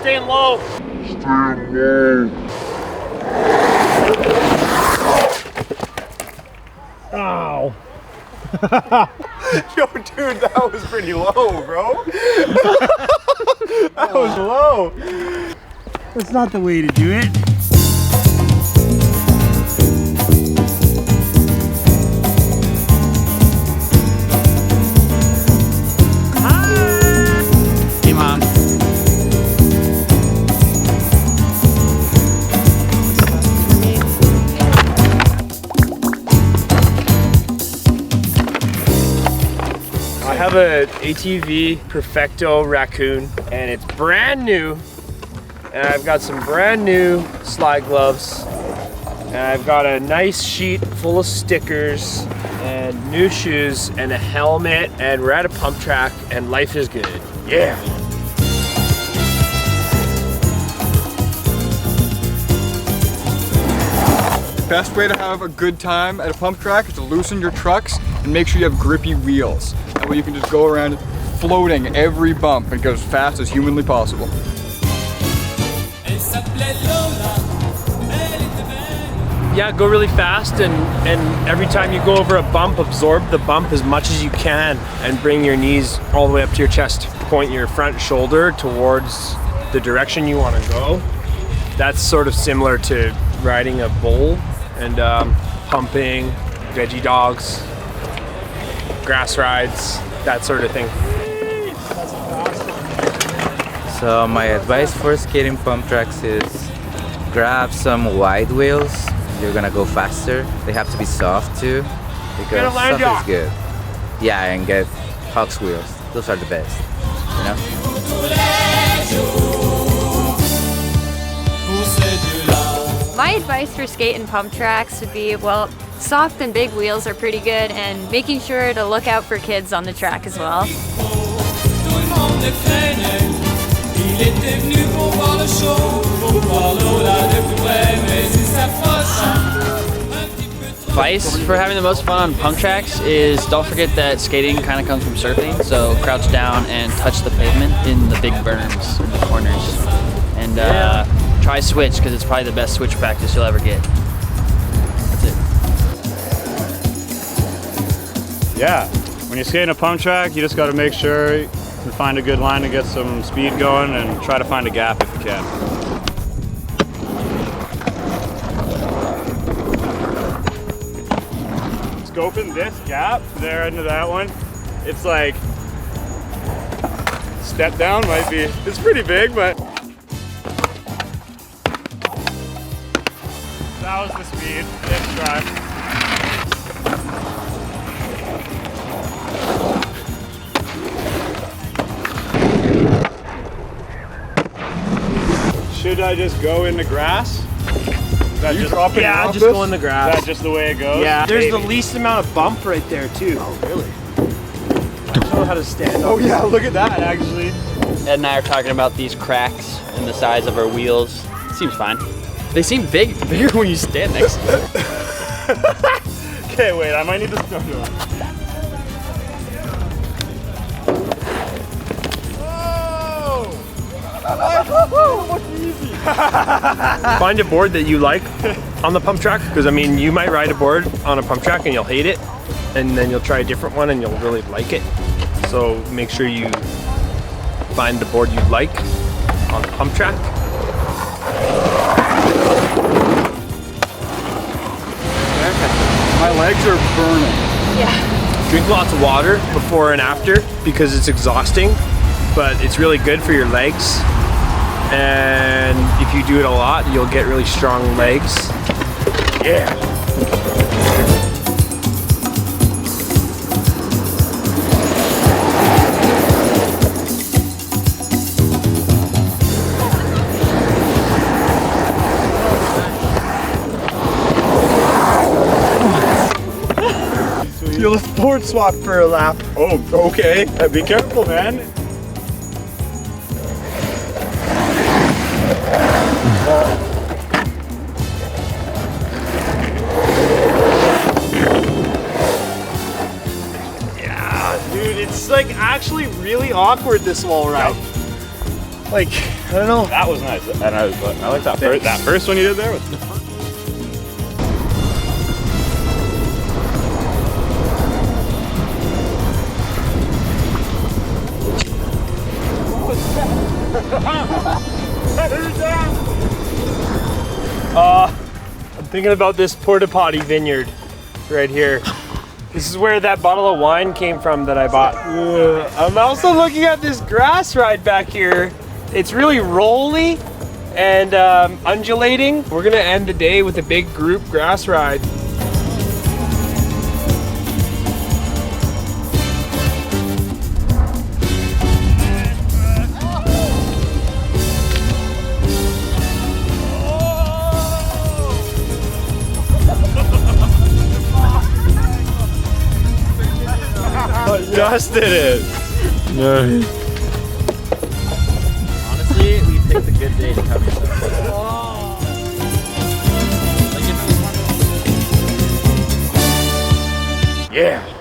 staying low. Ow. Yo, dude, that was pretty low, bro. That was low. That's not the way to do it. Hey, Mom. I have a ATV Perfecto Raccoon and it's brand new. And I've got some brand new slide gloves. And I've got a nice sheet full of stickers and new shoes and a helmet, and we're at a pump track and life is good. Yeah. Best way to have a good time at a pump track is to loosen your trucks and make sure you have grippy wheels. That way you can just go around floating every bump and go as fast as humanly possible. Yeah, go really fast and every time you go over a bump, absorb the bump as much as you can and bring your knees all the way up to your chest. Point your front shoulder towards the direction you want to go. That's sort of similar to riding a bull and pumping, veggie dogs, grass rides, that sort of thing. So my advice for skating pump tracks is grab some wide wheels. You're gonna go faster. They have to be soft too, because soft is good. Yeah, and get Hawks wheels. Those are the best, you know? My advice for skating pump tracks would be, well, soft and big wheels are pretty good, and making sure to look out for kids on the track as well. Advice for having the most fun on pump tracks is don't forget that skating kind of comes from surfing, so crouch down and touch the pavement in the big berms in the corners. And try switch, because it's probably the best switch practice you'll ever get. That's it. Yeah, when you're skating a pump track, you just got to make sure you find a good line to get some speed going and try to find a gap if you can. Scoping this gap there into that one, it's like step down might be, it's pretty big, but that was the speed. Let's try. Should I just go in the grass? Is that just up yeah, just go in the grass. Is that just the way it goes? Yeah, there's the least amount of bump right there too. Oh, really? I don't know how to stand up. Oh yeah, look at that actually. Ed and I are talking about these cracks in the size of our wheels. Seems fine. They seem bigger when you stand next to them. Okay, wait, I might need to start doing. Find a board that you like on the pump track, because I mean you might ride a board on a pump track and you'll hate it, and then you'll try a different one and you'll really like it. So make sure you find the board you like on the pump track. My legs are burning. Yeah. Drink lots of water before and after, because it's exhausting, but it's really good for your legs. And if you do it a lot, you'll get really strong legs. Yeah. You'll board swap for a lap. Oh, okay. Be careful, man. Yeah, dude, it's like actually really awkward this whole ride. Like, I don't know. That was nice, and I like that first one you did there. I'm thinking about this porta potty vineyard right here. This is where that bottle of wine came from that I bought. I'm also looking at this grass ride back here. It's really rolly and undulating. We're gonna end the day with a big group grass ride. Dusted it. Nice. Honestly, we picked a good day to come here. Yeah.